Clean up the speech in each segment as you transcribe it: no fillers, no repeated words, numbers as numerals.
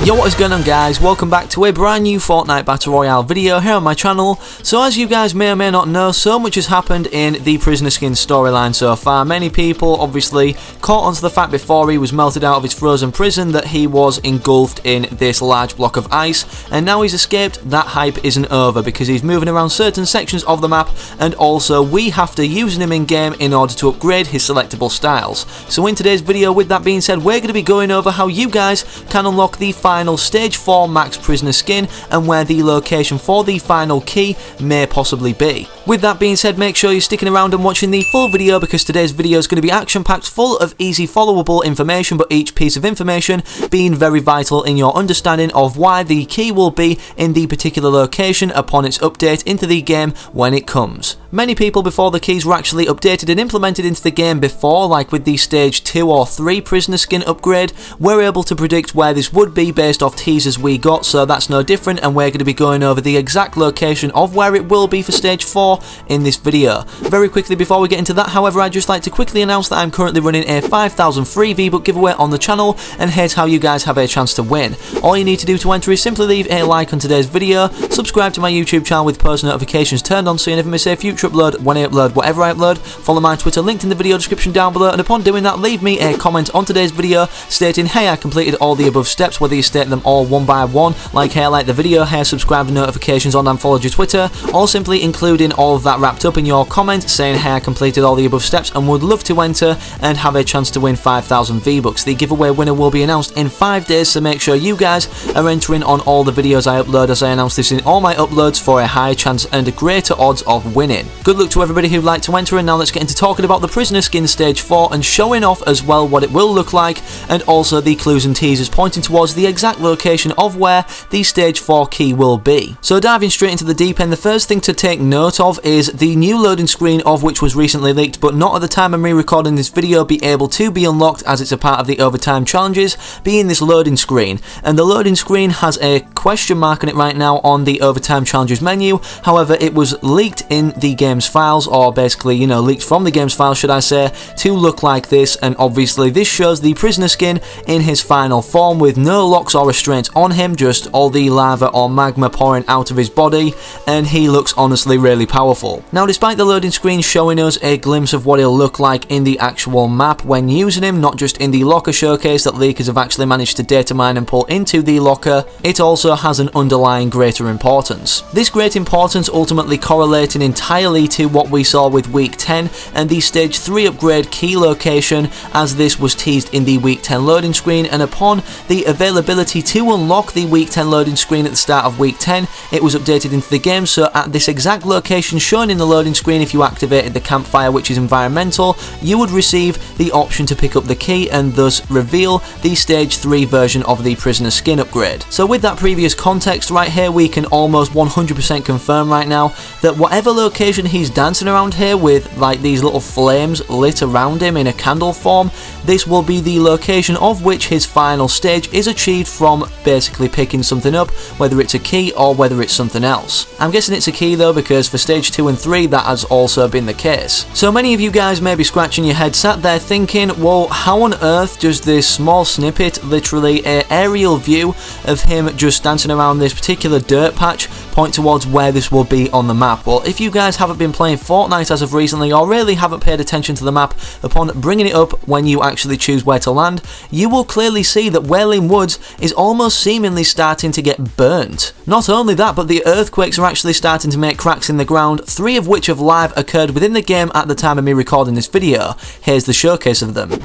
Yo, what is going on guys, welcome back to a brand new Fortnite Battle Royale video here on my channel. So as you guys may or may not know, so much has happened in the prisoner skin storyline so far. Many people obviously caught onto the fact before he was melted out of his frozen prison that he was engulfed in this large block of ice, and now he's escaped. That hype isn't over because he's moving around certain sections of the map, and also we have to use him in game in order to upgrade his selectable styles. So in today's video, with that being said, we're going to be going over how you guys can unlock the final Stage 4 Max Prisoner skin and where the location for the final key may possibly be. With that being said, make sure you're sticking around and watching the full video because today's video is going to be action-packed, full of easy followable information, but each piece of information being very vital in your understanding of why the key will be in the particular location upon its update into the game when it comes. Many people before the keys were actually updated and implemented into the game before, like with the Stage 2 or 3 Prisoner skin upgrade, we're able to predict where this would be based off teasers we got, so that's no different, and we're going to be going over the exact location of where it will be for Stage 4 in this video. Very quickly before we get into that, however, I'd just like to quickly announce that I'm currently running a 5,000 free V-Buck giveaway on the channel, and here's how you guys have a chance to win. All you need to do to enter is simply leave a like on today's video, subscribe to my YouTube channel with post notifications turned on so you never miss a future upload when I upload whatever I upload, follow my Twitter linked in the video description down below, and upon doing that, leave me a comment on today's video stating, hey, I completed all the above steps, whether you state them all one by one, like hey, I like the video, hey, subscribe to notifications on and followed your Twitter, or simply including all of that wrapped up in your comment saying, hey, I completed all the above steps and would love to enter and have a chance to win 5,000 V-Bucks. The giveaway winner will be announced in 5 days, so make sure you guys are entering on all the videos I upload, as I announce this in all my uploads for a higher chance and greater odds of winning. Good luck to everybody who'd like to enter, and now let's get into talking about the Prisoner skin Stage 4 and showing off as well what it will look like, and also the clues and teasers pointing towards the exact location of where the Stage 4 key will be. So diving straight into the deep end, the first thing to take note of is the new loading screen, of which was recently leaked but not at the time of me recording this video be able to be unlocked, as it's a part of the overtime challenges, being this loading screen. And the loading screen has a question mark on it right now on the overtime challenges menu. However, it was leaked in the game's files, or basically, you know, leaked from the game's files should I say, to look like this, and obviously this shows the Prisoner skin in his final form with no locks or restraints on him, just all the lava or magma pouring out of his body, and he looks honestly really powerful. Now, despite the loading screen showing us a glimpse of what he'll look like in the actual map when using him, not just in the locker showcase that leakers have actually managed to data mine and pull into the locker, it also has an underlying greater importance. This great importance ultimately correlating entirely to what we saw with Week 10 and the Stage 3 upgrade key location, as this was teased in the Week 10 loading screen, and upon the availability to unlock the Week 10 loading screen at the start of Week 10, it was updated into the game, so at this exact location shown in the loading screen, if you activated the campfire, which is environmental, you would receive the option to pick up the key and thus reveal the Stage 3 version of the Prisoner skin upgrade. So with that previous context right here, we can almost 100% confirm right now that whatever location he's dancing around here with like these little flames lit around him in a candle form, this will be the location of which his final stage is achieved from basically picking something up, whether it's a key or whether it's something else. I'm guessing it's a key though, because for Stage 2 and 3 that has also been the case. So many of you guys may be scratching your head sat there thinking, well, how on earth does this small snippet, literally an aerial view of him just dancing around this particular dirt patch, point towards where this will be on the map? Well, if you guys haven't been playing Fortnite as of recently, or really haven't paid attention to the map upon bringing it up when you actually choose where to land, you will clearly see that Wailing Woods is almost seemingly starting to get burnt. Not only that, but the earthquakes are actually starting to make cracks in the ground, 3 of which have live occurred within the game at the time of me recording this video. Here's the showcase of them.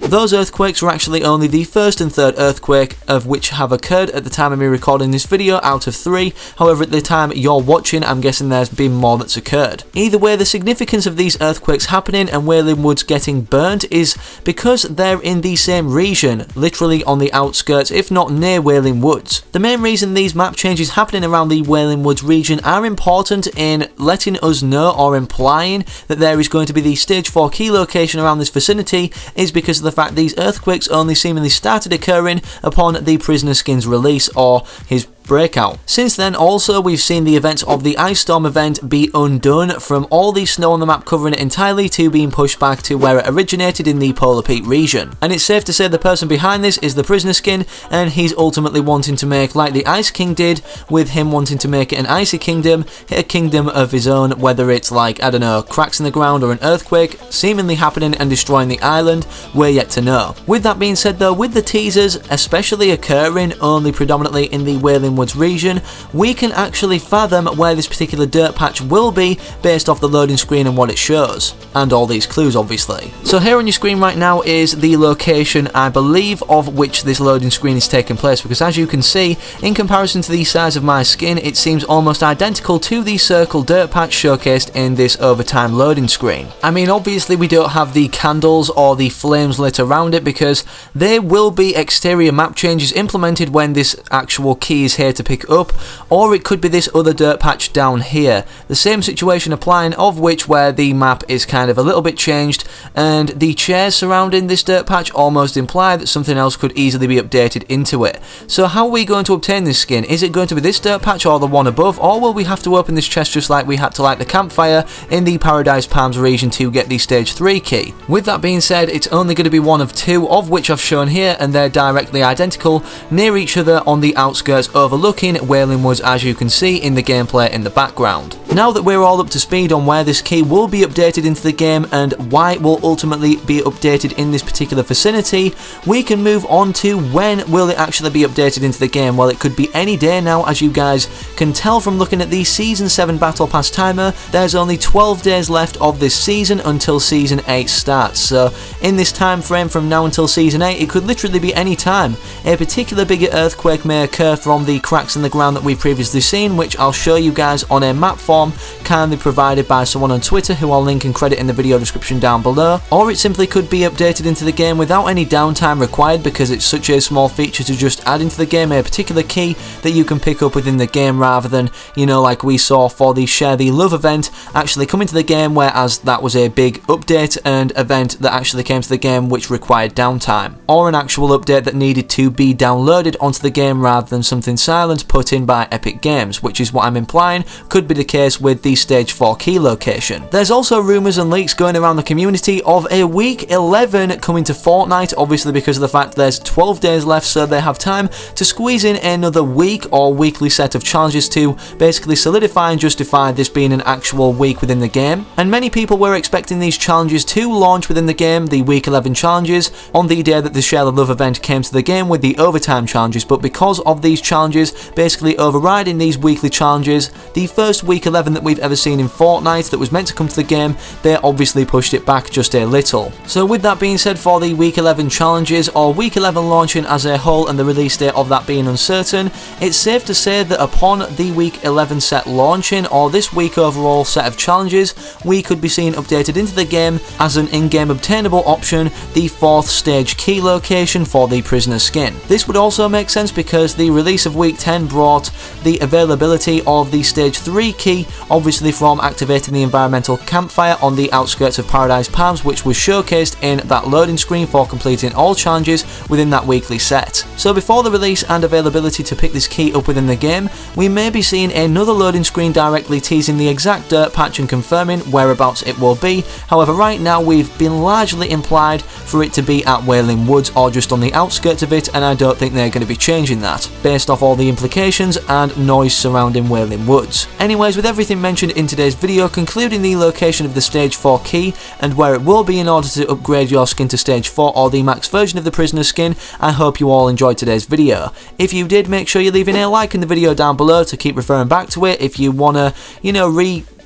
Those earthquakes were actually only the first and third earthquake of which have occurred at the time of me recording this video out of 3. However, at the time you're watching, I'm guessing there's been more that's occurred. Either way, the significance of these earthquakes happening and Wailing Woods getting burnt is because they're in the same region, literally on the outskirts, if not near Wailing Woods. The main reason these map changes happening around the Wailing Woods region are important in letting us know or implying that there is going to be the stage 4 key location around this vicinity is because of the fact these earthquakes only seemingly started occurring upon the prisoner skin's release or his breakout. Since then, also, we've seen the events of the Ice Storm event be undone from all the snow on the map covering it entirely to being pushed back to where it originated in the Polar Peak region. And it's safe to say the person behind this is the prisoner skin, and he's ultimately wanting to make, like the Ice King did, with him wanting to make it an icy kingdom, a kingdom of his own, whether it's like, I don't know, cracks in the ground or an earthquake seemingly happening and destroying the island, we're yet to know. With that being said though, with the teasers especially occurring only predominantly in the Wailing Woods region, we can actually fathom where this particular dirt patch will be based off the loading screen and what it shows, and all these clues obviously. So here on your screen right now is the location, I believe, of which this loading screen is taking place, because as you can see, in comparison to the size of my skin, it seems almost identical to the circle dirt patch showcased in this overtime loading screen. I mean, obviously we don't have the candles or the flames lit around it because there will be exterior map changes implemented when this actual key is here to pick up, or it could be this other dirt patch down here. The same situation applying, of which where the map is kind of a little bit changed and the chairs surrounding this dirt patch almost imply that something else could easily be updated into it. So how are we going to obtain this skin? Is it going to be this dirt patch or the one above, or will we have to open this chest just like we had to light the campfire in the Paradise Palms region to get the stage 3 key? With that being said, it's only going to be one of 2, of which I've shown here, and they're directly identical near each other on the outskirts overlooking Wailing Woods, as you can see in the gameplay in the background. Now that we're all up to speed on where this key will be updated into the game and why it will ultimately be updated in this particular vicinity, we can move on to when will it actually be updated into the game. Well, it could be any day now, as you guys can tell from looking at the Season 7 Battle Pass timer. There's only 12 days left of this season until Season 8 starts, so in this time frame from now until Season 8, it could literally be any time. A particular bigger earthquake may occur from the cracks in the ground that we've previously seen, which I'll show you guys on a map form kindly provided by someone on Twitter, who I'll link and credit in the video description down below. Or it simply could be updated into the game without any downtime required, because it's such a small feature to just add into the game a particular key that you can pick up within the game, rather than, you know, like we saw for the Share the Love event actually come into the game, whereas that was a big update and event that actually came to the game which required downtime, or an actual update that needed to be downloaded onto the game rather than something silent put in by Epic Games, which is what I'm implying could be the case with the stage 4 key location. There's also rumours and leaks going around the community of a week 11 coming to Fortnite, obviously because of the fact there's 12 days left, so they have time to squeeze in another week or weekly set of challenges to basically solidify and justify this being an actual week within the game. And many people were expecting these challenges to launch within the game, the week 11 challenges, on the day that the Share the Love event came to the game with the overtime challenges, but because of these challenges basically overriding these weekly challenges, the first week 11 that we've ever seen in Fortnite that was meant to come to the game, they obviously pushed it back just a little. So with that being said, for the week 11 challenges, or week 11 launching as a whole and the release date of that being uncertain, it's safe to say that upon the week 11 set launching, or this week overall set of challenges, we could be seeing updated into the game as an in-game obtainable option the 4th stage key location for the prisoner skin. This would also make sense because the release of week 10 brought the availability of the stage 3 key, obviously from activating the environmental campfire on the outskirts of Paradise Palms, which was showcased in that loading screen for completing all challenges within that weekly set. So before the release and availability to pick this key up within the game, we may be seeing another loading screen directly teasing the exact dirt patch and confirming whereabouts it will be. However, right now we've been largely implied for it to be at Wailing Woods or just on the outskirts of it, and I don't think they're going to be changing that, based off all the implications and noise surrounding Wailing Woods. Anyways, with everything mentioned in today's video, concluding the location of the stage 4 key and where it will be in order to upgrade your skin to stage 4 or the max version of the prisoner skin, I hope you all enjoyed today's video. If you did, make sure you're leaving a like in the video down below to keep referring back to it. If you want to,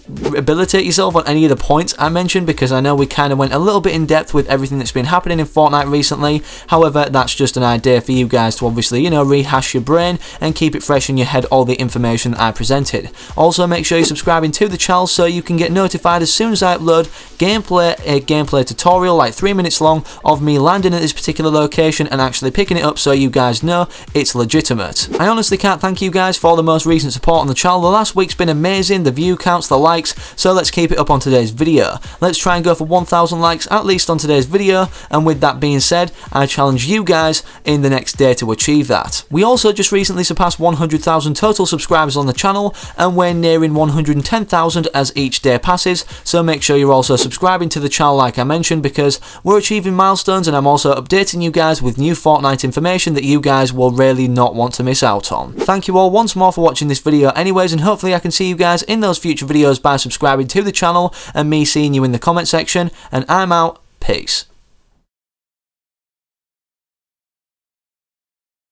rehabilitate yourself on any of the points I mentioned, because I know we kind of went a little bit in depth with everything that's been happening in Fortnite recently. However, that's just an idea for you guys to obviously, you know, rehash your brain and keep it fresh in your head, all the information that I presented. Also, make sure you're subscribing to the channel so you can get notified as soon as I upload a gameplay tutorial like 3 minutes long of me landing at this particular location and actually picking it up, so you guys know it's legitimate. I honestly can't thank you guys for the most recent support on the channel. The last week's been amazing, the view counts, the likes, so let's keep it up on today's video. Let's try and go for 1,000 likes at least on today's video, and with that being said, I challenge you guys in the next day to achieve that. We also just recently surpassed 100,000 total subscribers on the channel, and we're nearing 110,000 as each day passes, so make sure you're also subscribing to the channel like I mentioned, because we're achieving milestones and I'm also updating you guys with new Fortnite information that you guys will really not want to miss out on. Thank you all once more for watching this video anyways, and hopefully I can see you guys in those future videos by subscribing to the channel and me seeing you in the comment section, and I'm out. Peace.